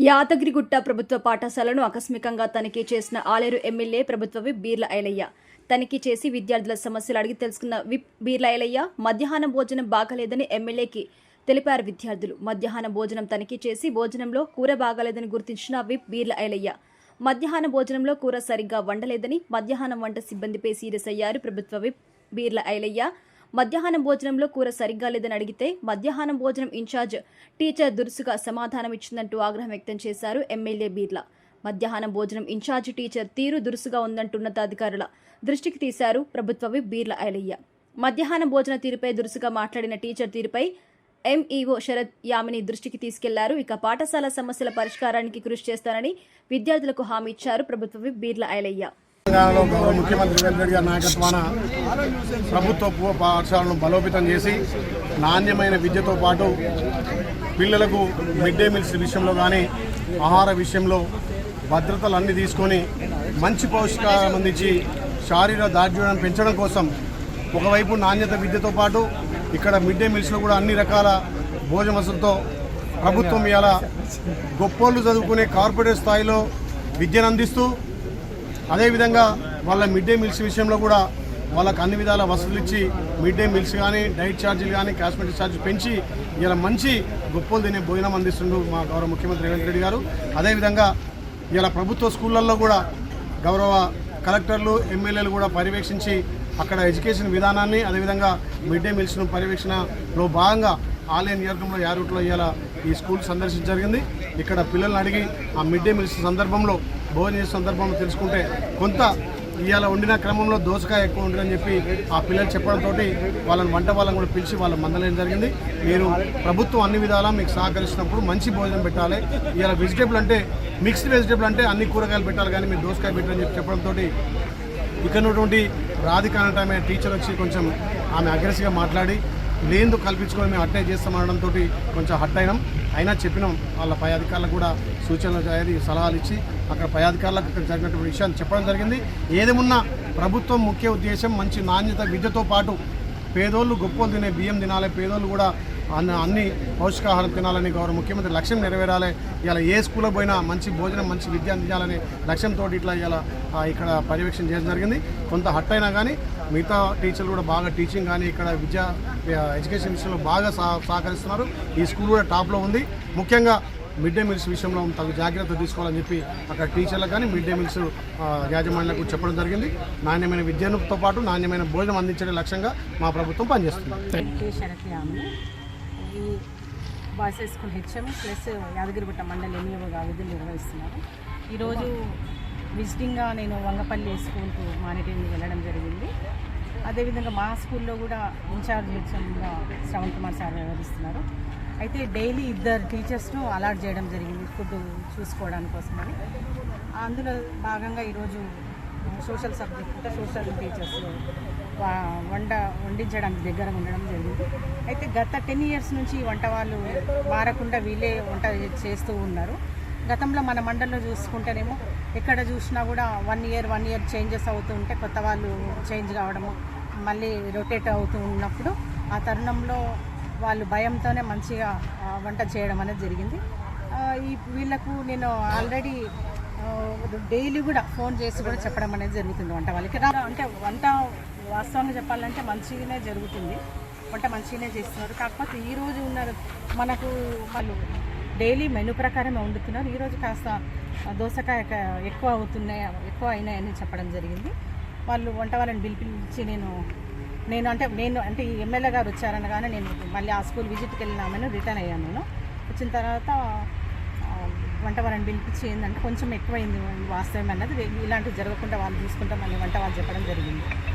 యాదగిరిగుట్ట ప్రభుత్వ పాఠశాలను ఆకస్మికంగా తనిఖీ చేసిన ఆలేరు ఎమ్మెల్యే ప్రభుత్వ విప్ బీర్ల ఐలయ్య తనిఖీ చేసి విద్యార్థుల సమస్యలు అడిగి తెలుసుకున్న విప్ బీర్ల ఐలయ్య మధ్యాహ్నం భోజనం బాగలేదని ఎమ్మెల్యేకి తెలిపారు. విద్యార్థులు మధ్యాహ్నం భోజనం తనిఖీ చేసి భోజనంలో కూర బాగలేదని గుర్తించిన విప్ బీర్ల ఐలయ్య మధ్యాహ్న భోజనంలో కూర సరిగ్గా వండలేదని మధ్యాహ్నం వంట సిబ్బందిపై సీరియస్ అయ్యారు. ప్రభుత్వ విప్ బీర్ల ఐలయ్య మధ్యాహ్నం భోజనంలో కూర సరిగ్గా లేదని అడిగితే మధ్యాహ్నం భోజనం ఇన్ఛార్జ్ టీచర్ దురుసుగా సమాధానం ఇచ్చిందంటూ ఆగ్రహం వ్యక్తం చేశారు ఎమ్మెల్యే బీర్ల. మధ్యాహ్నం భోజనం ఇన్ఛార్జ్ టీచర్ తీరు దురుసుగా ఉందంటూ ఉన్నతాధికారుల దృష్టికి తీశారు ప్రభుత్వ విప్ బీర్ల ఐలయ్య. మధ్యాహ్నం భోజన తీరుపై దురుసుగా మాట్లాడిన టీచర్ తీరుపై ఎంఈఓ శరత్ యామిని దృష్టికి తీసుకెళ్లారు. ఇక పాఠశాల సమస్యల పరిష్కారానికి కృషి చేస్తానని విద్యార్థులకు హామీ ఇచ్చారు ప్రభుత్వ విప్ బీర్ల ఐలయ్య. తెలంగాణలో గౌరవ ముఖ్యమంత్రి రేవంత్ రెడ్డి గారి నాయకత్వాన ప్రభుత్వ పాఠశాలను బలోపేతం చేసి నాణ్యమైన విద్యతో పాటు పిల్లలకు మిడ్ డే మీల్స్ విషయంలో కానీ ఆహార విషయంలో భద్రతలు అన్నీ తీసుకొని మంచి పౌష్టికాహారం అందించి శారీరక దార్ఢ్యాన్ని పెంచడం కోసం ఒకవైపు నాణ్యత విద్యతో పాటు ఇక్కడ మిడ్ డే మీల్స్లో కూడా అన్ని రకాల భోజన వసతులతో ప్రభుత్వం ఇలా గొప్పోళ్ళు చదువుకునే కార్పొరేట్ స్థాయిలో విద్యను అందిస్తూ అదేవిధంగా వాళ్ళ మిడ్ డే మీల్స్ విషయంలో కూడా వాళ్ళకు అన్ని విధాల వసతులు ఇచ్చి మిడ్ డే మీల్స్ కానీ డైట్ ఛార్జీలు కానీ కాస్మెటిక్ ఛార్జీలు పెంచి ఇలా మంచి గొప్పలు తినే భోజనం అందిస్తుండ్రు మా గౌరవ ముఖ్యమంత్రి రేవంత్ రెడ్డి గారు. అదేవిధంగా ఇలా ప్రభుత్వ స్కూళ్ళల్లో కూడా గౌరవ కలెక్టర్లు ఎమ్మెల్యేలు కూడా పర్యవేక్షించి అక్కడ ఎడ్యుకేషన్ విధానాన్ని అదేవిధంగా మిడ్ డే మీల్స్ను పర్యవేక్షణలో భాగంగా ఆలయ నియోజకంలో యారూట్లో ఇవాళ ఈ స్కూల్ సందర్శించడం జరిగింది. ఇక్కడ పిల్లల్ని అడిగి ఆ మిడ్ డే మీల్స్ సందర్భంలో భోజనం చేసే సందర్భంలో తెలుసుకుంటే కొంత ఇవాళ వండిన క్రమంలో దోసకాయ ఎక్కువ ఉంటుందని చెప్పి ఆ పిల్లలు చెప్పడంతో వాళ్ళని వాళ్ళని కూడా పిలిచి వాళ్ళ మందలేయడం జరిగింది. మీరు ప్రభుత్వం అన్ని విధాలా మీకు సహకరిస్తున్నప్పుడు మంచి భోజనం పెట్టాలి. ఇవాళ వెజిటేబుల్ అంటే మిక్స్డ్ వెజిటేబుల్ అంటే అన్ని కూరగాయలు పెట్టాలి కానీ మీరు దోసకాయ పెట్టాలని చెప్పి చెప్పడంతో ఇక్కడ ఉన్నటువంటి రాధిక అనే ఆమె టీచర్ వచ్చి కొంచెం ఆమె అగ్రెసివ్గా మాట్లాడి లేందు కల్పించుకొని మేము అట్టే చేస్తామనడంతో కొంచెం హట్ అయినా చెప్పినాం. వాళ్ళ పై అధికారులకు కూడా సూచనలు సలహాలు ఇచ్చి అక్కడ పై అధికారులకు ఇక్కడ జరిగినటువంటి విషయాన్ని చెప్పడం జరిగింది. ఏదేమున్నా ప్రభుత్వం ముఖ్య ఉద్దేశం మంచి నాణ్యత విద్యతో పాటు పేదోళ్ళు గొప్పలు తినే బియ్యం తినాలి, పేదోళ్ళు కూడా అన్ని పౌష్టికాహారం తినాలని గౌరవ ముఖ్యమంత్రి లక్ష్యం నెరవేరాలి. ఇలా ఏ స్కూల్లో పోయినా మంచి భోజనం మంచి విద్య అందించాలనే లక్ష్యంతో ఇట్లా ఇలా ఇక్కడ పర్యవేక్షణ చేయడం జరిగింది. కొంత హట్ అయినా కానీ మిగతా టీచర్లు కూడా బాగా టీచింగ్ కానీ ఇక్కడ ఎడ్యుకేషన్ విషయంలో బాగా సహకరిస్తున్నారు. ఈ స్కూల్ కూడా టాప్లో ఉంది. ముఖ్యంగా మిడ్ డే మీల్స్ విషయంలో తగు జాగ్రత్త తీసుకోవాలని చెప్పి అక్కడ టీచర్లకు కానీ మిడ్ డే మీల్స్ యాజమాన్యాలకు చెప్పడం జరిగింది. నాణ్యమైన విద్యతో పాటు నాణ్యమైన భోజనం అందించే లక్ష్యంగా మా ప్రభుత్వం పనిచేస్తుంది. ఈ boys high school HM plus Yadagirigutta మండలి ఎంఈఓగా విధులు నిర్వహిస్తున్నారు. ఈరోజు విజిటింగ్గా నేను వంగపల్లి స్కూల్కు మానిటరింగ్ వెళ్ళడం జరిగింది. అదేవిధంగా మా స్కూల్లో కూడా ఇన్ఛార్జ్ హెచ్ఎంగా శ్రవణ్ కుమార్ సార్ వ్యవహరిస్తున్నారు. అయితే డైలీ 2 టీచర్స్ను అలాట్ చేయడం జరిగింది ఫుడ్ చూసుకోవడానికి కోసమని. అందులో భాగంగా ఈరోజు సోషల్ సబ్జెక్ట్ సోషల్ టీచర్స్ వండించడానికి దగ్గర ఉండడం జరిగింది. అయితే గత 10 years నుంచి వంట వాళ్ళు మారకుండా వీళ్ళే వంట చేస్తూ ఉన్నారు. గతంలో మన మండలంలో చూసుకుంటేనేమో ఎక్కడ చూసినా కూడా 1 year చేంజెస్ అవుతూ ఉంటే కొత్త వాళ్ళు చేంజ్ కావడము మళ్ళీ రొటేట్ అవుతూ ఉన్నప్పుడు ఆ తరుణంలో వాళ్ళు భయంతోనే మంచిగా వంట చేయడం అనేది జరిగింది. వీళ్ళకు నేను ఆల్రెడీ డైలీ కూడా ఫోన్ చేసి కూడా చెప్పడం అనేది జరుగుతుంది వంట వాళ్ళకి. అంటే వంట వాస్తవంగా చెప్పాలంటే మంచిగానే జరుగుతుంది, వంట మంచిగానే చేస్తున్నారు. కాకపోతే ఈరోజు ఉన్న మనకు వాళ్ళు డైలీ మెనూ ప్రకారమే వండుతున్నారు. ఈరోజు కాస్త దోసకాయ ఎక్కువ అయినాయని చెప్పడం జరిగింది. వాళ్ళు వంట వాళ్ళని పిలిపించి నేను అంటే ఈ ఎమ్మెల్యే గారు వచ్చారనగానే నేను మళ్ళీ ఆ స్కూల్ విజిట్కి వెళ్ళినామని రిటర్న్ అయ్యాను. నేను వచ్చిన తర్వాత వంట వాళ్ళని పిలిపించి ఏంటంటే కొంచెం ఎక్కువైంది వాస్తవం అన్నది, ఇలాంటివి జరగకుండా వాళ్ళు చూసుకుంటామని వంట వాళ్ళు చెప్పడం జరిగింది.